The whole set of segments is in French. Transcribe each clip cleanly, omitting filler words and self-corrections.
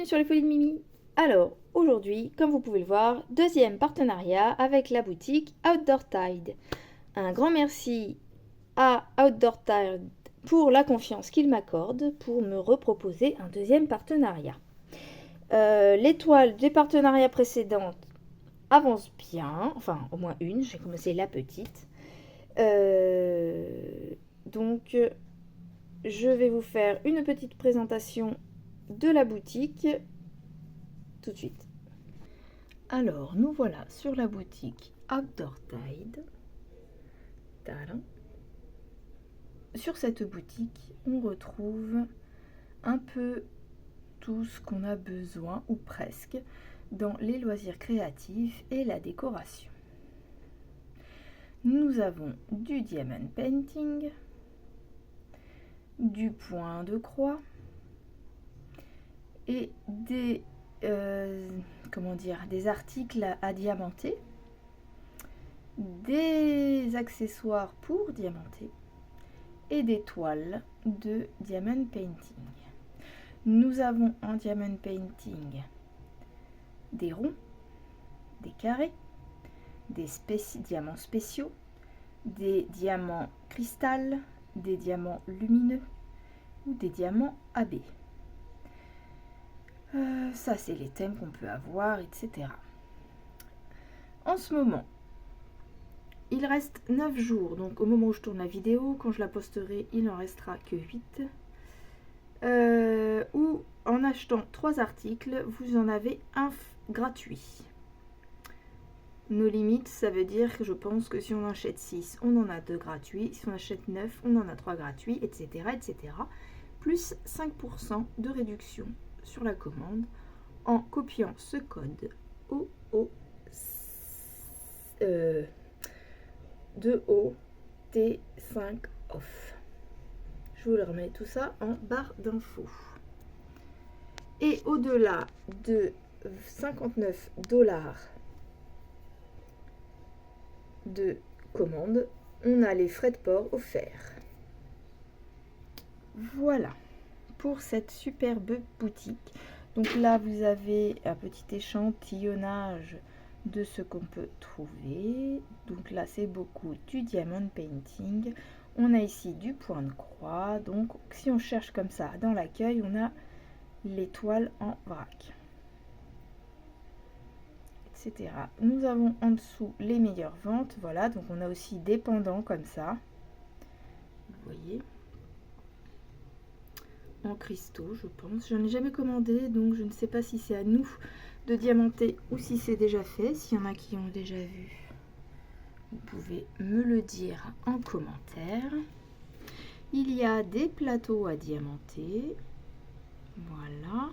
sur les folies de Mimi. Alors, aujourd'hui, comme vous pouvez le voir, deuxième partenariat avec la boutique Outdoor Tide. Un grand merci à Outdoor Tide pour la confiance qu'il m'accorde pour me reproposer un deuxième partenariat. L'étoile des partenariats précédents avance bien, enfin au moins une, j'ai commencé la petite. Donc, je vais vous faire une petite présentation de la boutique tout de suite. Alors, nous voilà sur la boutique Outdoor Tide. Tadam. Sur cette boutique, on retrouve un peu tout ce qu'on a besoin, ou presque, dans les loisirs créatifs et la décoration. Nous avons du diamond painting, du point de croix et des des articles à diamanter, des accessoires pour diamanter et des toiles de diamond painting. Nous avons en diamond painting des ronds, des carrés, des diamants spéciaux, des diamants cristal, des diamants lumineux ou des diamants AB. Ça, c'est les thèmes qu'on peut avoir, etc. En ce moment, il reste 9 jours, donc au moment où je tourne la vidéo, quand je la posterai, il n'en restera que 8. Ou en achetant 3 articles, vous en avez un gratuit. Nos limites, ça veut dire que je pense que si on en achète 6, on en a 2 gratuits. Si on achète 9, on en a 3 gratuits, etc. etc. Plus 5% de réduction sur la commande en copiant ce code OOT5 off. Je vous le remets tout ça en barre d'infos. Et au-delà de 59$ de commande, on a les frais de port offerts. Voilà pour cette superbe boutique. Donc là, vous avez un petit échantillonnage de ce qu'on peut trouver. Donc là, c'est beaucoup du diamond painting. On a ici du point de croix. Donc si on cherche comme ça dans l'accueil, on a l'étoile en vrac, etc. Nous avons en dessous les meilleures ventes. Voilà, donc on a aussi des pendants comme ça. Vous voyez, en cristaux, je pense. Je n'en ai jamais commandé, donc je ne sais pas si c'est à nous de diamanter ou si c'est déjà fait. S'il y en a qui ont déjà vu, vous pouvez me le dire en commentaire. Il y a des plateaux à diamanter. Voilà.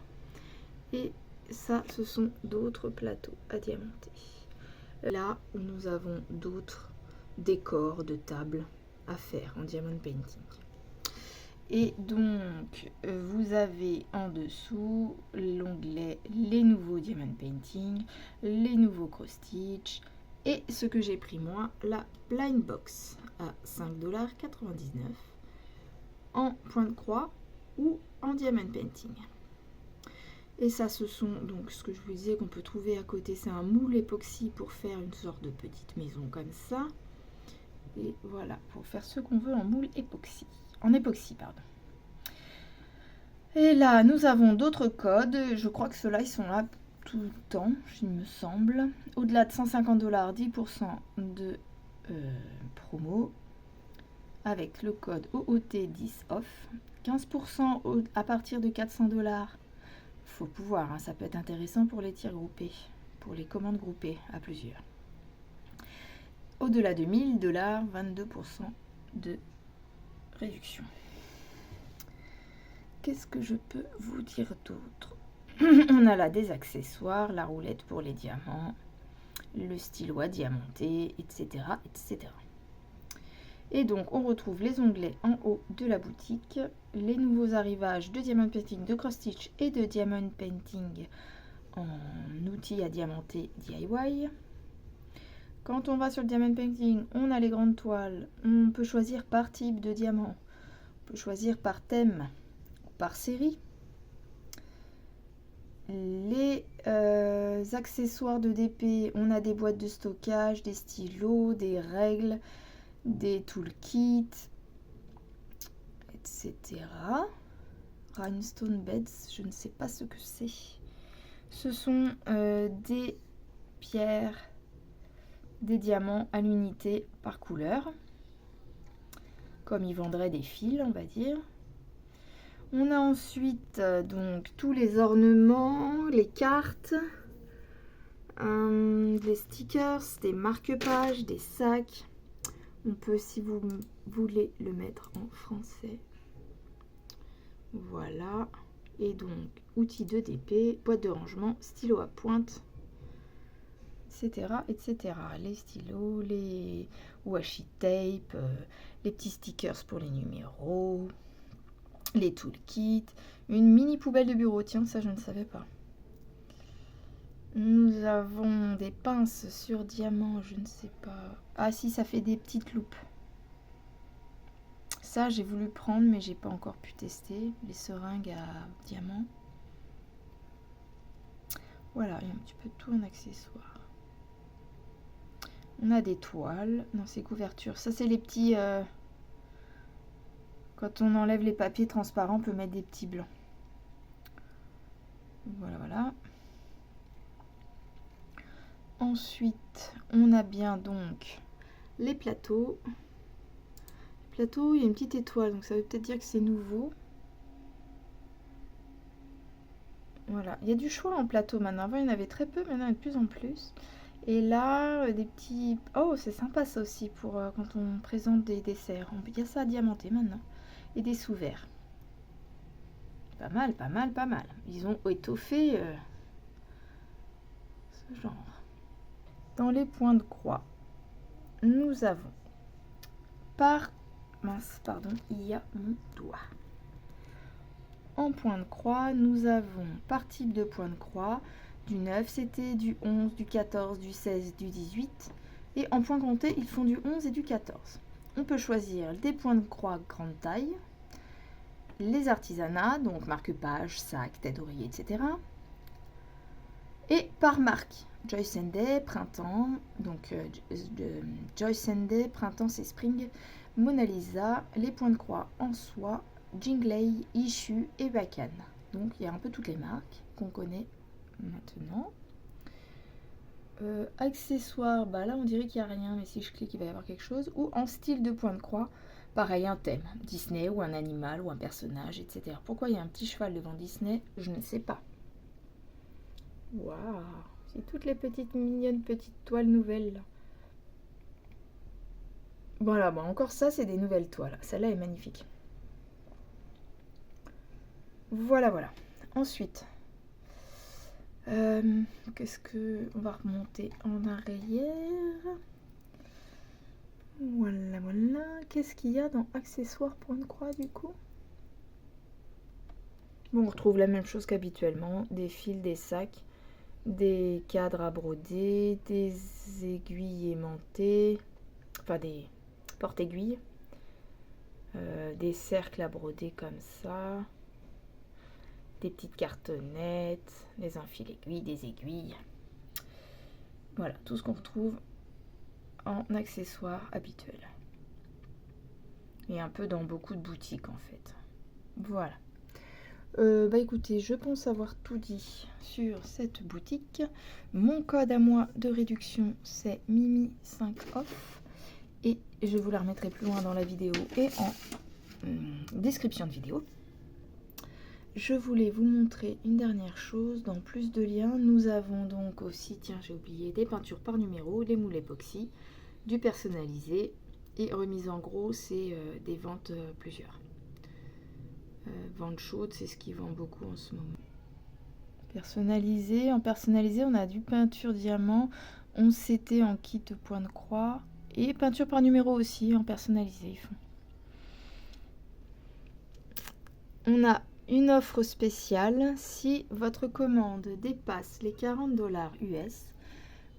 Et ça, ce sont d'autres plateaux à diamanter. Là où nous avons d'autres décors de table à faire en diamond painting. Et donc, vous avez en dessous l'onglet les nouveaux diamond painting, les nouveaux cross stitch et ce que j'ai pris moi, la blind box à 5,99$ en point de croix ou en diamond painting. Et ça, ce sont donc ce que je vous disais qu'on peut trouver à côté, c'est un moule époxy pour faire une sorte de petite maison comme ça. Et voilà, pour faire ce qu'on veut en moule époxy. En époxy, pardon. Et là, nous avons d'autres codes. Je crois que ceux-là, ils sont là tout le temps, il me semble. Au-delà de 150$, 10% de promo. Avec le code OOT10 off. 15% à partir de 400$. Faut pouvoir, hein, ça peut être intéressant pour les tirs groupés, pour les commandes groupées à plusieurs. Au-delà de 1000$, 22% de réduction. Qu'est-ce que je peux vous dire d'autre? On a là des accessoires, la roulette pour les diamants, le stylo à diamanter, etc., etc. Et donc, on retrouve les onglets en haut de la boutique, les nouveaux arrivages de diamond painting, de cross stitch et de diamond painting en outils à diamanter DIY. Quand on va sur le diamond painting, on a les grandes toiles. On peut choisir par type de diamant. On peut choisir par thème, par série. les accessoires de DP, on a des boîtes de stockage, des stylos, des règles, des toolkits, etc. Rhinestone Beds, je ne sais pas ce que c'est. Ce sont des pierres, des diamants à l'unité par couleur, comme ils vendraient des fils, on va dire. On a ensuite donc tous les ornements, les cartes, des stickers, des marque-pages, des sacs. On peut, si vous voulez, le mettre en français. Voilà. Et donc, outils de DP, boîte de rangement, stylo à pointe, etc. etc. Les stylos, les washi tape, les petits stickers pour les numéros, les toolkits, une mini poubelle de bureau. Tiens, ça je ne savais pas. Nous avons des pinces sur diamant, je ne sais pas. Ah si, ça fait des petites loupes. Ça, j'ai voulu prendre, mais j'ai pas encore pu tester. Les seringues à diamant. Voilà, il y a un petit peu de tout en accessoire. On a des toiles dans ces couvertures. Ça, c'est les petits... Quand on enlève les papiers transparents, on peut mettre des petits blancs. Voilà, voilà. Ensuite, on a bien donc les plateaux. Les plateaux, il y a une petite étoile, donc ça veut peut-être dire que c'est nouveau. Voilà, il y a du choix en plateau maintenant. Avant, il y en avait très peu, maintenant il y en a de plus en plus. Et là, des petits... Oh, c'est sympa ça aussi pour quand on présente des desserts. Il y a ça à diamanter maintenant. Et des sous-verts. Pas mal, pas mal, pas mal. Ils ont étoffé ce genre. Dans les points de croix, nous avons il y a mon doigt. En point de croix, nous avons par type de point de croix du 9 CT, du 11, du 14, du 16, du 18. Et en point compté, ils font du 11 et du 14. On peut choisir des points de croix grande taille, les artisanats, donc marque-page, sac, tête d'oreiller, etc. Et par marque, Joyce & Day, printemps, donc Joyce & Day, printemps c'est spring, Mona Lisa, les points de croix en soie, Jingley, Issue et Bacan. Donc il y a un peu toutes les marques qu'on connaît maintenant. Accessoires, bah là on dirait qu'il n'y a rien, mais si je clique il va y avoir quelque chose. Ou en style de point de croix, pareil un thème, Disney ou un animal ou un personnage, etc. Pourquoi il y a un petit cheval devant Disney, je ne sais pas. Waouh, c'est toutes les petites mignonnes petites toiles nouvelles là. Voilà, bon, encore ça c'est des nouvelles toiles. Celle-là est magnifique. Voilà, voilà. Ensuite, qu'est-ce que... On va remonter en arrière. Voilà, voilà. Qu'est-ce qu'il y a dans accessoires point de croix du coup? Bon, on retrouve la même chose qu'habituellement. Des fils, des sacs, des cadres à broder, des aiguilles aimantées, enfin des porte-aiguilles, des cercles à broder comme ça, des petites cartonnettes, des enfils aiguilles, des aiguilles. Voilà, tout ce qu'on retrouve en accessoires habituels. Et un peu dans beaucoup de boutiques en fait. Voilà. Bah écoutez, je pense avoir tout dit sur cette boutique. Mon code à moi de réduction c'est Mimi5off et je vous la remettrai plus loin dans la vidéo et en description de vidéo. Je voulais vous montrer une dernière chose. Dans plus de liens, nous avons donc aussi, tiens j'ai oublié, des peintures par numéro, des moules époxy, du personnalisé et remise en gros, c'est des ventes plusieurs. Vente chaude, c'est ce qui vend beaucoup en ce moment. Personnalisé, en personnalisé, on a du peinture diamant, 11 CT en kit de point de croix et peinture par numéro aussi en personnalisé. Ils font. On a une offre spéciale si votre commande dépasse les 40 $ US.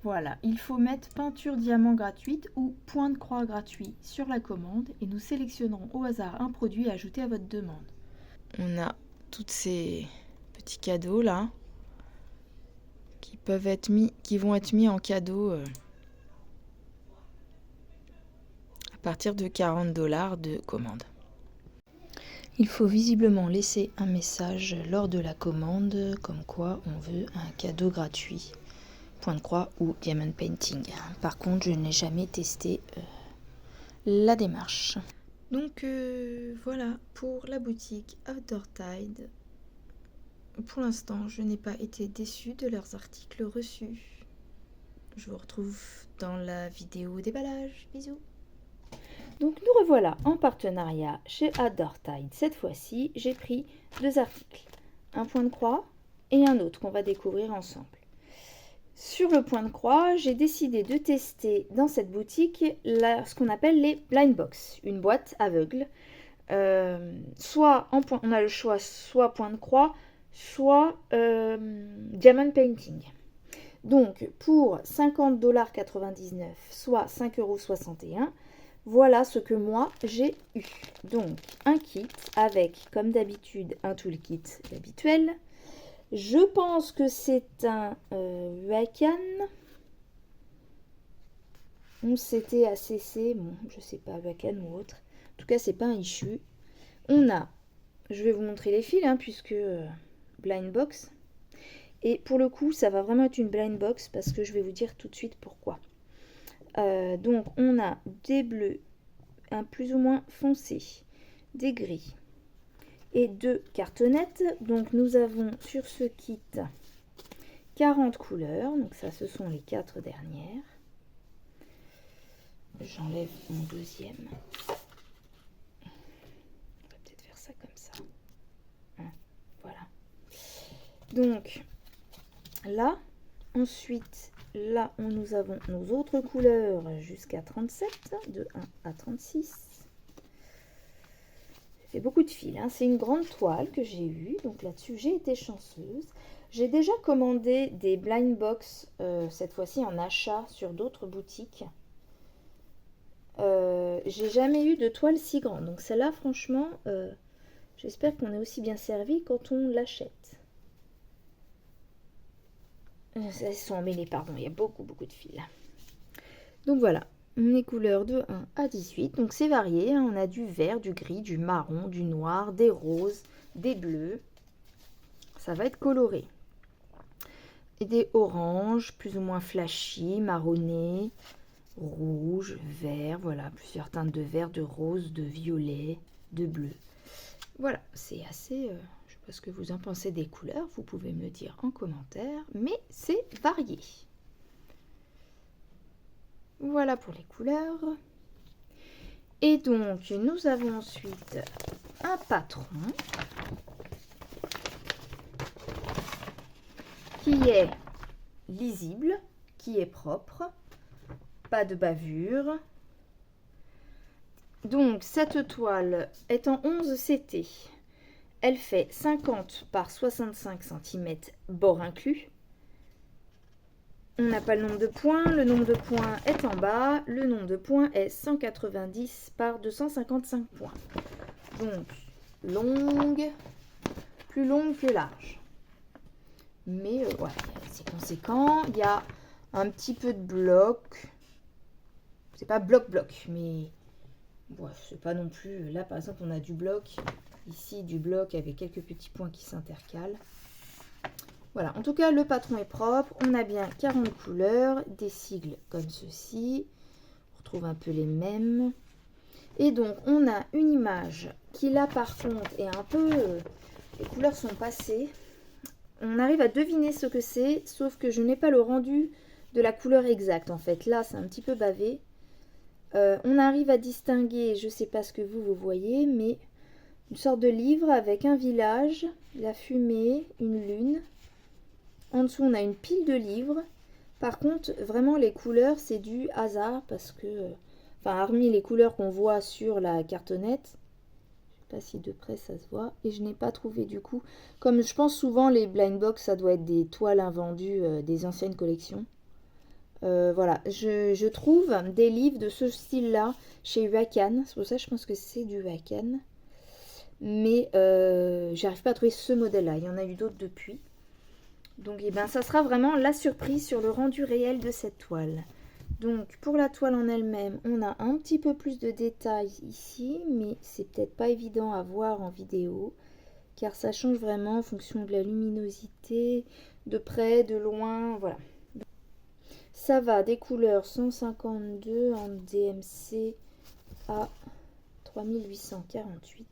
Voilà, il faut mettre peinture diamant gratuite ou point de croix gratuit sur la commande et nous sélectionnerons au hasard un produit à ajouter à votre demande. On a tous ces petits cadeaux là. qui vont être mis en cadeau à partir de 40 $ de commande. Il faut visiblement laisser un message lors de la commande comme quoi on veut un cadeau gratuit, point de croix ou diamond painting. Par contre, je n'ai jamais testé la démarche. Donc voilà pour la boutique Outdoor Tide. Pour l'instant, je n'ai pas été déçue de leurs articles reçus. Je vous retrouve dans la vidéo déballage. Bisous. Donc nous revoilà en partenariat chez Outdoor Tide. Cette fois-ci, j'ai pris 2 articles. Un point de croix et un autre qu'on va découvrir ensemble. Sur le point de croix, j'ai décidé de tester dans cette boutique ce qu'on appelle les blind box, une boîte aveugle. Soit on a le choix soit point de croix, soit diamond painting. Donc pour 50,99 $, soit 5,61 €, voilà ce que moi j'ai eu. Donc un kit avec, comme d'habitude, un toolkit habituel. Je pense que c'est un Wacom. C'était ACC, bon, je sais pas, Wacom ou autre. En tout cas, c'est pas un issue. On a, je vais vous montrer les fils, puisque blind box. Et pour le coup, ça va vraiment être une blind box parce que je vais vous dire tout de suite pourquoi. Donc, on a des bleus, un plus ou moins foncé, des gris et 2 cartonnettes. Donc, nous avons sur ce kit 40 couleurs. Donc, ça, ce sont les 4 dernières. J'enlève mon deuxième. On va peut-être faire ça comme ça. Voilà. Donc, là, ensuite, là, nous avons nos autres couleurs jusqu'à 37, de 1 à 36. J'ai fait beaucoup de fils, c'est une grande toile que j'ai eue, donc là-dessus, j'ai été chanceuse. J'ai déjà commandé des blind box, cette fois-ci en achat sur d'autres boutiques. J'ai jamais eu de toile si grande, donc celle-là, franchement, j'espère qu'on est aussi bien servi quand on l'achète. Elles sont emmêlées, pardon, il y a beaucoup de fils. Donc voilà, les couleurs de 1 à 18. Donc c'est varié, on a du vert, du gris, du marron, du noir, des roses, des bleus. Ça va être coloré. Et des oranges, plus ou moins flashy, marronné, rouge, vert, voilà, plusieurs teintes de vert, de rose, de violet, de bleu. Voilà, c'est assez... je sais pas ce que vous en pensez des couleurs, vous pouvez me le dire en commentaire, mais c'est varié. Voilà pour les couleurs. Et donc, nous avons ensuite un patron qui est lisible, qui est propre, pas de bavure. Donc, cette toile est en 11 CT. Elle fait 50 par 65 cm, bord inclus. On n'a pas le nombre de points. Le nombre de points est en bas. Le nombre de points est 190 par 255 points. Donc, longue, plus longue que large. Mais ouais, c'est conséquent. Il y a un petit peu de bloc. C'est pas bloc-bloc, mais ouais, c'est pas non plus... Là, par exemple, on a du bloc. Ici, du bloc avec quelques petits points qui s'intercalent. Voilà, en tout cas, le patron est propre. On a bien 40 couleurs, des sigles comme ceci. On retrouve un peu les mêmes. Et donc, on a une image qui, là, par contre, est un peu... les couleurs sont passées. On arrive à deviner ce que c'est, sauf que je n'ai pas le rendu de la couleur exacte, en fait. Là, c'est un petit peu bavé. On arrive à distinguer, je ne sais pas ce que vous voyez, mais une sorte de livre avec un village, la fumée, une lune. En dessous, on a une pile de livres. Par contre, vraiment, les couleurs, c'est du hasard parce que, enfin, hormis les couleurs qu'on voit sur la cartonnette, je ne sais pas si de près ça se voit, et je n'ai pas trouvé du coup. Comme je pense souvent, les blind box, ça doit être des toiles invendues des anciennes collections. Voilà, je trouve des livres de ce style-là chez Wacom. C'est pour ça que je pense que c'est du Wacom. Mais j'arrive pas à trouver ce modèle-là. Il y en a eu d'autres depuis. Donc eh ben, ça sera vraiment la surprise sur le rendu réel de cette toile. Donc pour la toile en elle-même, on a un petit peu plus de détails ici, mais c'est peut-être pas évident à voir en vidéo, car ça change vraiment en fonction de la luminosité, de près, de loin, voilà. Ça va des couleurs 152 en DMC à 3848,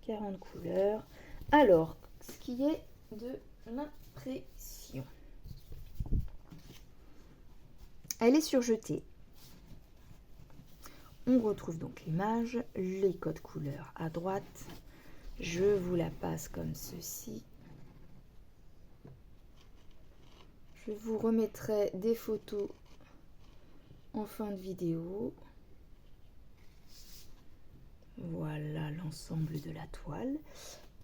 40 couleurs. Alors, ce qui est de l'impression. Elle est surjetée. On retrouve donc l'image, les codes couleurs à droite. Je vous la passe comme ceci. Je vous remettrai des photos en fin de vidéo. Voilà l'ensemble de la toile.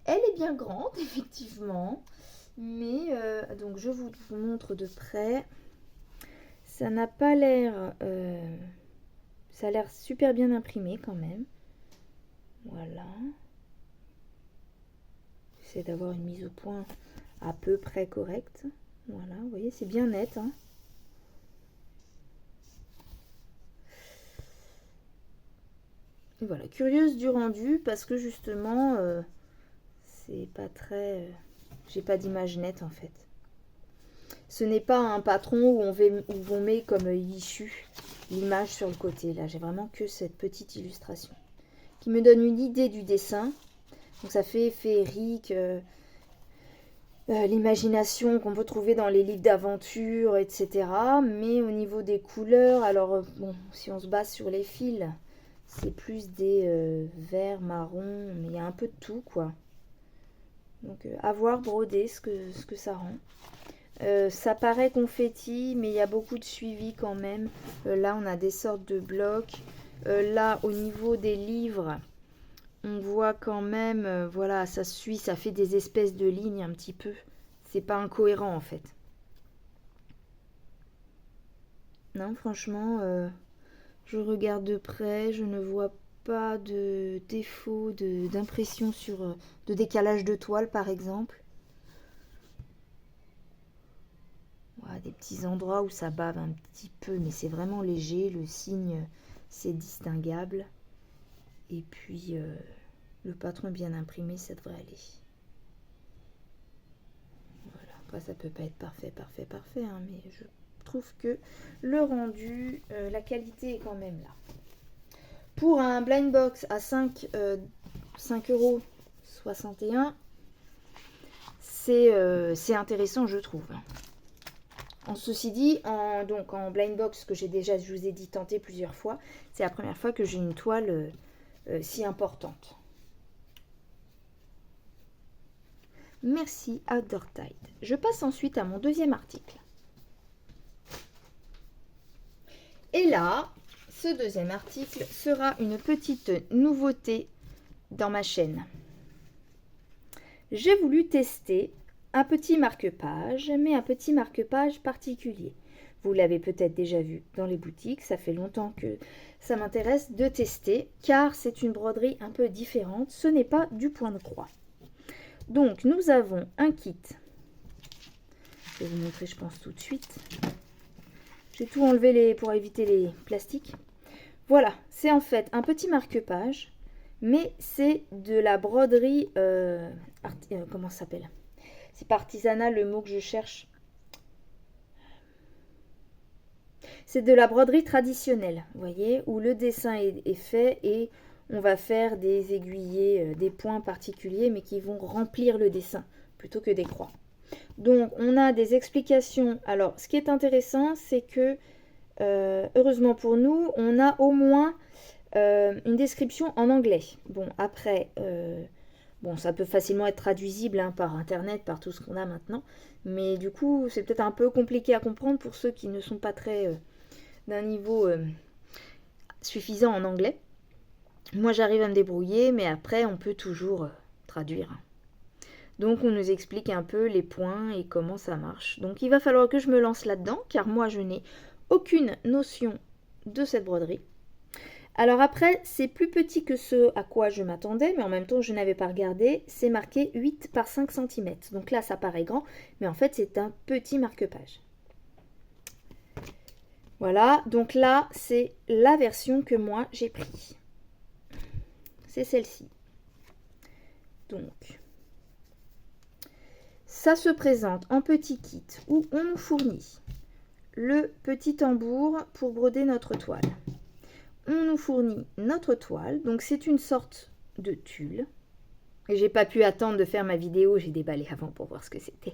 Elle est bien grande, effectivement. Mais, donc je vous montre de près. Ça n'a pas l'air... ça a l'air super bien imprimé quand même. Voilà. J'essaie d'avoir une mise au point à peu près correcte. Voilà, vous voyez, c'est bien net. Hein. Et voilà, curieuse du rendu parce que justement, c'est pas très... j'ai pas d'image nette en fait. Ce n'est pas un patron où on met comme issue l'image sur le côté. Là, j'ai vraiment que cette petite illustration qui me donne une idée du dessin. Donc ça fait féerique, l'imagination qu'on peut trouver dans les livres d'aventure, etc. Mais au niveau des couleurs, alors bon, si on se base sur les fils, c'est plus des verts, marrons, mais il y a un peu de tout, quoi. Donc à voir broder ce que ça rend. Ça paraît confetti, mais il y a beaucoup de suivi quand même. Là, on a des sortes de blocs. Là, au niveau des livres, on voit quand même, voilà, ça suit, ça fait des espèces de lignes un petit peu. C'est pas incohérent en fait. Non, franchement, je regarde de près, je ne vois pas de défaut d'impression sur de décalage de toile par exemple. Voilà, des petits endroits où ça bave un petit peu, mais c'est vraiment léger. Le signe, c'est distinguable. Et puis, le patron bien imprimé, ça devrait aller. Voilà. Après, ça peut pas être parfait, hein, mais je trouve que le rendu, la qualité est quand même là. Pour un blind box à 5,61 €, c'est intéressant, je trouve. En ceci dit, donc en blind box que j'ai déjà, je vous ai dit, tenté plusieurs fois, c'est la première fois que j'ai une toile si importante. Merci Outdoor Tide. Je passe ensuite à mon deuxième article. Et là, ce deuxième article sera une petite nouveauté dans ma chaîne. J'ai voulu tester un petit marque-page, mais un petit marque-page particulier. Vous l'avez peut-être déjà vu dans les boutiques, ça fait longtemps que ça m'intéresse de tester, car c'est une broderie un peu différente, ce n'est pas du point de croix. Donc nous avons un kit, je vais vous montrer je pense tout de suite. J'ai tout enlevé pour éviter les plastiques. Voilà, c'est en fait un petit marque-page, mais c'est de la broderie, comment ça s'appelle ? C'est pas artisanal le mot que je cherche. C'est de la broderie traditionnelle, vous voyez, où le dessin est fait et on va faire des aiguillés, des points particuliers, mais qui vont remplir le dessin plutôt que des croix. Donc, on a des explications. Alors, ce qui est intéressant, c'est que, heureusement pour nous, on a au moins une description en anglais. Bon, après... bon, ça peut facilement être traduisible hein, par internet, par tout ce qu'on a maintenant. Mais du coup, c'est peut-être un peu compliqué à comprendre pour ceux qui ne sont pas très d'un niveau suffisant en anglais. Moi, j'arrive à me débrouiller, mais après, on peut toujours traduire. Donc, on nous explique un peu les points et comment ça marche. Donc, il va falloir que je me lance là-dedans, car moi, je n'ai aucune notion de cette broderie. Alors après, c'est plus petit que ce à quoi je m'attendais, mais en même temps, je n'avais pas regardé. C'est marqué 8 par 5 cm. Donc là, ça paraît grand, mais en fait, c'est un petit marque-page. Voilà, donc là, c'est la version que moi, j'ai pris. C'est celle-ci. Donc, ça se présente en petit kit où on nous fournit le petit tambour pour broder notre toile. On nous fournit notre toile, donc c'est une sorte de tulle. Et j'ai pas pu attendre de faire ma vidéo, j'ai déballé avant pour voir ce que c'était.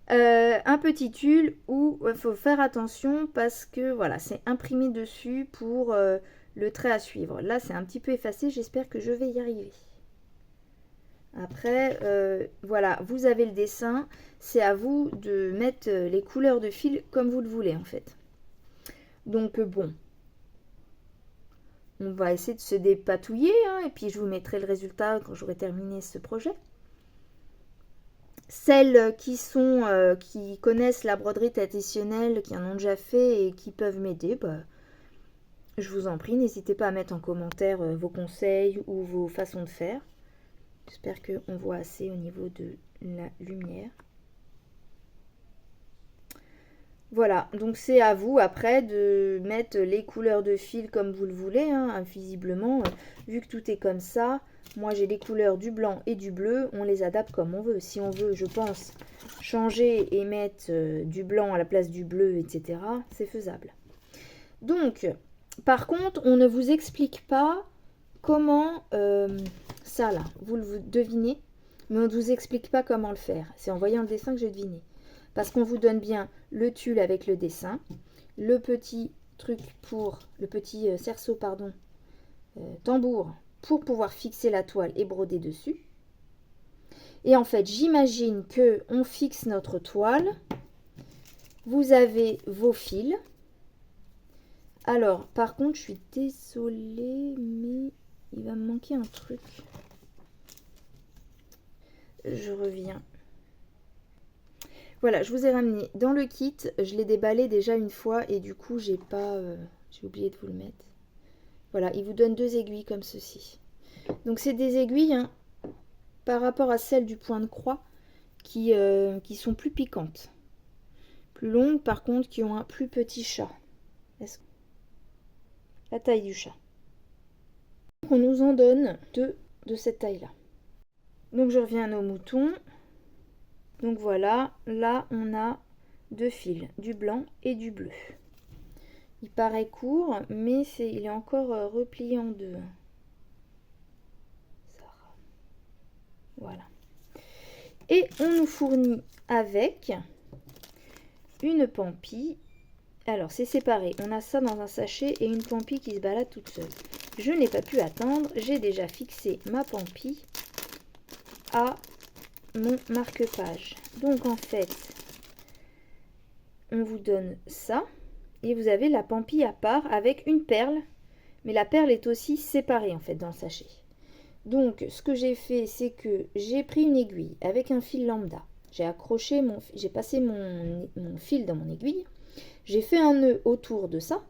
Un petit tulle où il faut faire attention parce que voilà, c'est imprimé dessus pour le trait à suivre. Là, c'est un petit peu effacé, j'espère que je vais y arriver. Après, voilà, vous avez le dessin, c'est à vous de mettre les couleurs de fil comme vous le voulez en fait. Donc bon, on va essayer de se dépatouiller hein, et puis je vous mettrai le résultat quand j'aurai terminé ce projet. Celles qui connaissent la broderie traditionnelle, qui en ont déjà fait et qui peuvent m'aider, bah, je vous en prie, n'hésitez pas à mettre en commentaire vos conseils ou vos façons de faire. J'espère qu'on voit assez au niveau de la lumière. Voilà, donc c'est à vous après de mettre les couleurs de fil comme vous le voulez. Hein, visiblement, vu que tout est comme ça, moi j'ai les couleurs du blanc et du bleu, on les adapte comme on veut. Si on veut, je pense, changer et mettre du blanc à la place du bleu, etc., c'est faisable. Donc, par contre, on ne vous explique pas comment... ça là, vous le devinez, mais on ne vous explique pas comment le faire. C'est en voyant le dessin que j'ai deviné. Parce qu'on vous donne bien le tulle avec le dessin, le petit truc pour, le petit cerceau, pardon, tambour pour pouvoir fixer la toile et broder dessus. Et en fait, j'imagine que on fixe notre toile. Vous avez vos fils. Alors, par contre, je suis désolée, mais il va me manquer un truc. Je reviens. Voilà, je vous ai ramené dans le kit. Je l'ai déballé déjà une fois et du coup, j'ai oublié de vous le mettre. Voilà, il vous donne 2 aiguilles comme ceci. Donc, c'est des aiguilles hein, par rapport à celles du point de croix qui sont plus piquantes. Plus longues, par contre, qui ont un plus petit chat. La taille du chat. Donc, on nous en donne 2 de cette taille-là. Donc je reviens à nos moutons. Donc voilà, là on a 2 fils, du blanc et du bleu. Il paraît court, mais il est encore replié en 2. Voilà. Et on nous fournit avec une pampille. Alors c'est séparé, on a ça dans un sachet et une pampille qui se balade toute seule. Je n'ai pas pu attendre, j'ai déjà fixé ma pampille à mon marque-page. Donc en fait, on vous donne ça et vous avez la pampille à part avec une perle, mais la perle est aussi séparée en fait dans le sachet. Donc ce que j'ai fait, c'est que j'ai pris une aiguille avec un fil lambda. J'ai passé mon fil dans mon aiguille. J'ai fait un nœud autour de ça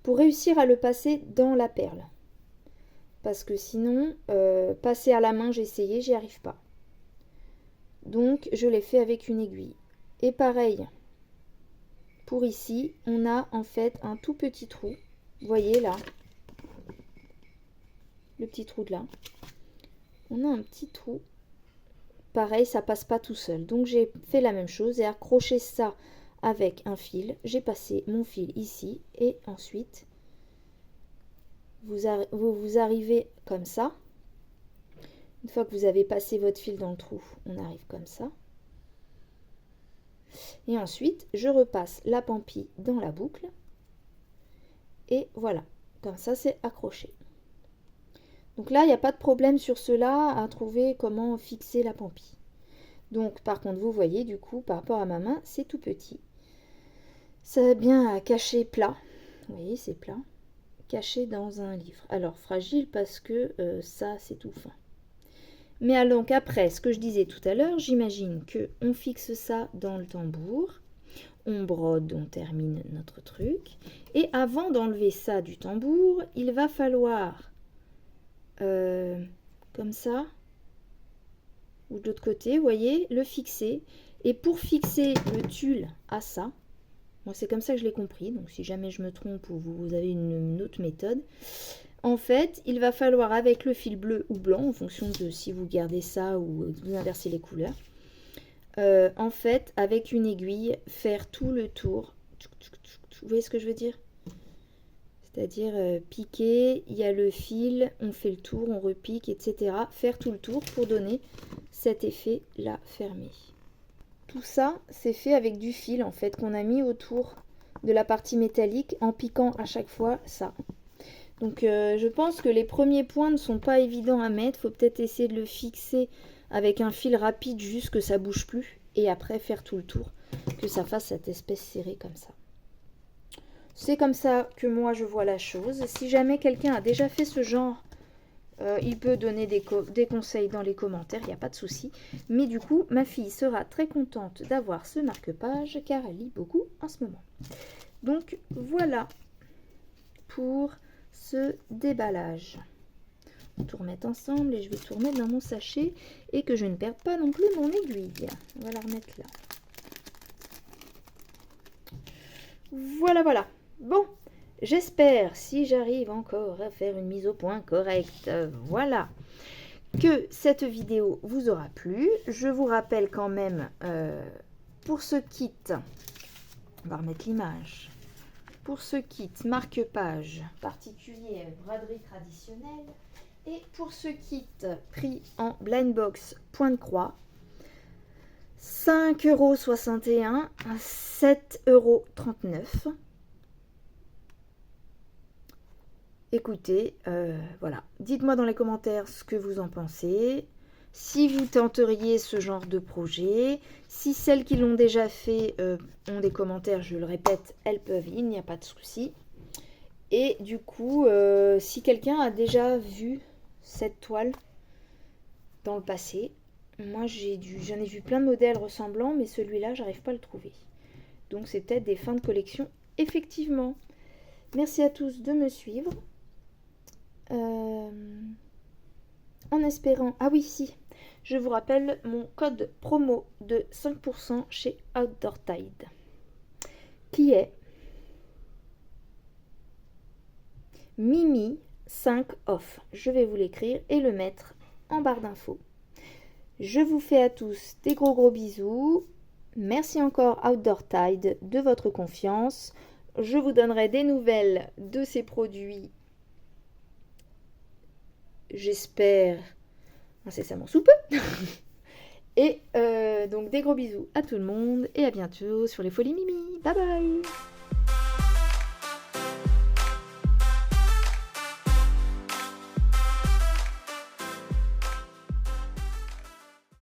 pour réussir à le passer dans la perle. Parce que sinon, passer à la main, j'ai essayé, j'y arrive pas. Donc, je l'ai fait avec une aiguille. Et pareil, pour ici, on a en fait un tout petit trou. Vous voyez là, le petit trou de là. On a un petit trou. Pareil, ça passe pas tout seul. Donc, j'ai fait la même chose et accroché ça avec un fil. J'ai passé mon fil ici et ensuite, vous arrivez comme ça. Une fois que vous avez passé votre fil dans le trou, on arrive comme ça. Et ensuite, je repasse la pampille dans la boucle. Et voilà, comme ça, c'est accroché. Donc là, il n'y a pas de problème sur cela à trouver comment fixer la pampille. Donc, par contre, vous voyez, du coup, par rapport à ma main, c'est tout petit. Ça va bien cacher plat. Vous voyez, c'est plat. Caché dans un livre. Alors, fragile parce que ça, c'est tout fin. Mais donc après, ce que je disais tout à l'heure, j'imagine qu'on fixe ça dans le tambour. On brode, on termine notre truc. Et avant d'enlever ça du tambour, il va falloir, comme ça, ou de l'autre côté, vous voyez, le fixer. Et pour fixer le tulle à ça, moi c'est comme ça que je l'ai compris, donc si jamais je me trompe ou vous avez une autre méthode, en fait, il va falloir avec le fil bleu ou blanc, en fonction de si vous gardez ça ou vous inversez les couleurs, en fait, avec une aiguille, faire tout le tour. Vous voyez ce que je veux dire? C'est-à-dire piquer, il y a le fil, on fait le tour, on repique, etc. Faire tout le tour pour donner cet effet là fermé. Tout ça, c'est fait avec du fil en fait qu'on a mis autour de la partie métallique en piquant à chaque fois ça. Donc je pense que les premiers points ne sont pas évidents à mettre. Il faut peut-être essayer de le fixer avec un fil rapide juste que ça bouge plus. Et après faire tout le tour, que ça fasse cette espèce serrée comme ça. C'est comme ça que moi je vois la chose. Si jamais quelqu'un a déjà fait ce genre, il peut donner des conseils dans les commentaires, il n'y a pas de souci. Mais du coup, ma fille sera très contente d'avoir ce marque-page car elle lit beaucoup en ce moment. Donc voilà pour ce déballage. On va tout remettre ensemble et je vais tout remettre dans mon sachet et que je ne perde pas non plus mon aiguille. On va la remettre là. Voilà, voilà. Bon, j'espère, si j'arrive encore à faire une mise au point correcte, voilà, que cette vidéo vous aura plu. Je vous rappelle quand même, pour ce kit, on va remettre l'image, pour ce kit marque-page particulier braderie traditionnelle, et pour ce kit pris en blind box point de croix, 5,61 €, 7,39 €. Écoutez, voilà. Dites-moi dans les commentaires ce que vous en pensez. Si vous tenteriez ce genre de projet. Si celles qui l'ont déjà fait ont des commentaires, je le répète, elles peuvent, il n'y a pas de souci. Et du coup, si quelqu'un a déjà vu cette toile dans le passé, moi j'en ai vu plein de modèles ressemblants, mais celui-là, j'arrive pas à le trouver. Donc c'est peut-être des fins de collection, effectivement. Merci à tous de me suivre. En espérant... Ah oui, si. Je vous rappelle mon code promo de 5% chez Outdoor Tide, qui est Mimi 5 off. Je vais vous l'écrire et le mettre en barre d'infos. Je vous fais à tous des gros bisous. Merci encore Outdoor Tide de votre confiance. Je vous donnerai des nouvelles de ces produits. J'espère incessamment sous peu. Et donc des gros bisous à tout le monde et à bientôt sur les Folies Mimi. Bye bye.